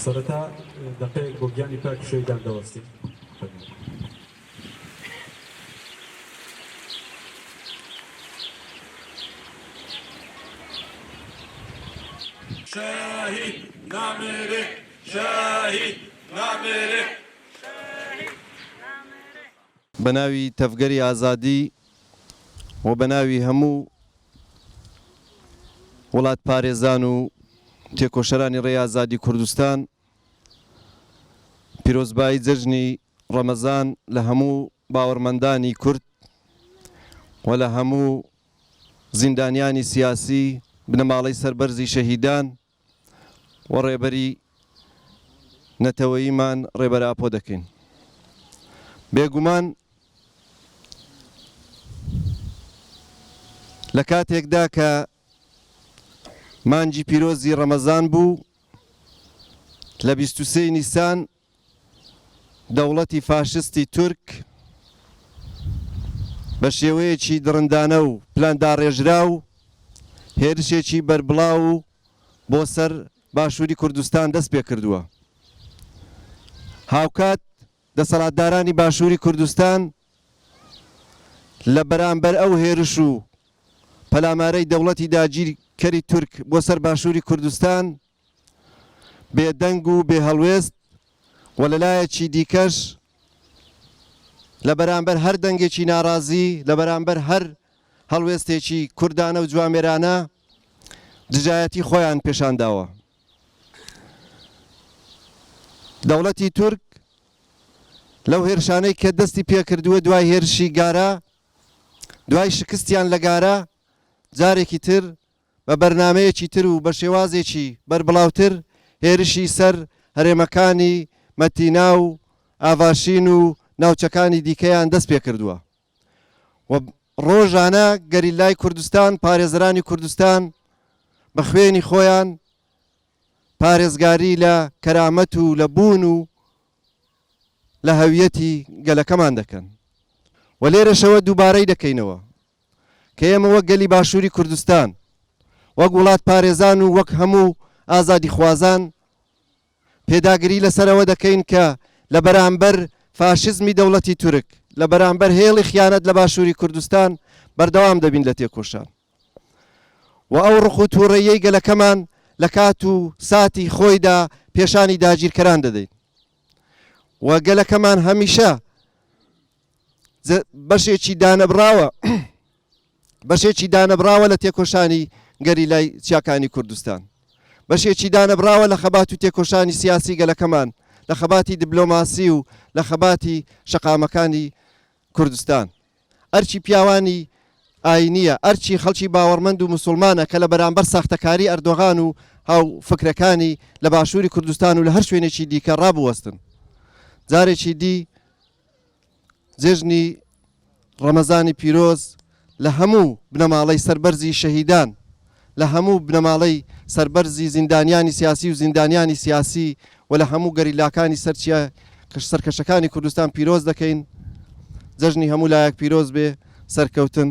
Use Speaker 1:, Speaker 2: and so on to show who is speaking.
Speaker 1: سەرەتا دەقەیەک بۆ گیانی پاک شەیدان دەوەستین.
Speaker 2: شاهید نامره شاهید نامره
Speaker 3: بەناوی تەفگەری ئازادی و بەناوی هەموو وڵات پارێزان و تێکۆشەرانی ڕێی ئازادی کوردستان پیرۆزبایی جەژنی ڕەمەزان لە هەموو باوەڕمەندانی کورد و لە هەموو زیندانیانی سیاسی بنەماڵەی سەربەرزی شەهیدان و ڕێبەری نەتەوەییمان ڕێبەراپۆ دەکەین. بێگومان لە کاتێکدا کە مانجی پیرۆزی ڕەمەزان بوو لە 23 نیسان دەوڵەتی فاشستی تورک بە شێوەیەکی دڕندانە و پلانداڕێژرا و هێرشێکی بەربڵاو و بۆ سەر باشووری کوردستان دەست پێ کردووە. هاوکات دەسەڵاتدارانی باشووری کوردستان لە بەرامبەر ئەو هێرش و پەلامارەی دەوڵەتی داگیرکەری تورک بۆ سەر باشووری کوردستان بێدەنگ و بێهەڵوێست و لەلایەکی دیکەش لە بەرامبەر هەر دەنگێکی ناڕازی لە بەرامبەر هەر هەڵوێستێکی کوردانە و جوامێرانە دژایەتی خۆیان پێشانداوە. دەوڵەتی تورک لەو هێرشانەی کە دەستی پێکردووە دوای هێرشی گارە، دوای شکستیان لە گارە، جارێکی تر بە بەرنامەیەکی تر و بە شێوازێکی بەربڵاوتر هێرشی سەر هەرێمەکانی مەتینا و ئاڤاشین و ناوچەکانی دیکەیان دەست پێ کردووە. و ڕۆژانە گەریلای کوردستان، پارێزەرانی کوردستان بە خوێنی خۆیان پارێزگاری لە کەرامەت و لە بوون و لە هەویەتی گەلەکەمان دەکەن. و لێرەشەوە دووبارەی دەکەینەوە کە ئێمە وەک گەلی باشووری کوردستان، وەک وڵات پارێزان و وەک هەموو ئازادی خوازان پێداگری لەسەرەوە دەکەین کە لە بەرامبەر فاشزمی دەوڵەتی تورک، لە بەرامبەر هێڵی خیانەت لە باشووری کوردستان بەردەوام دەبین لە تێکۆشان. و ئەو ڕخ و تووڕەیەی گەلەکەمان لە کات و ساتی خۆیدا پێشانی داگیرکەران دەدەین. و گەلەکەمان هەمیشە بەشێکی دانەبراوە لە تێکۆشانی گەریلای چیاکانی کوردستان، بەشێکی دانەبراوە لە خەبات و تێکۆشانی سیاسی گەلەکەمان، لە خەباتی دیبلۆماسی و لە خەباتی شەقامەکانی کوردستان. ئەرچی پیاوانی ئاینیە، ئەرچی خەڵکی باوەڕمەند و موسڵمانە کە لە بەرامبەر ساختەکاری ئەردۆغان و هاو فکرەکانی لە باشووری کوردستان و لە هەر شوێنێکی دیکە ڕابوەستن. جارێکی دی جێژنی ڕەمەزانی پیرۆز لە هەموو بنەماڵەی سەربەرزی شەهیدان، لە هەموو بنەماڵەی سەربەرزی زیندانیانی سیاسی و زیندانیانی سیاسی و لە هەموو گەریلاکانی سەرکەشەکانی کوردستان پیرۆز دەکەین. جەژنی هەموو لایەک پیرۆز بێ. سەرکەوتن.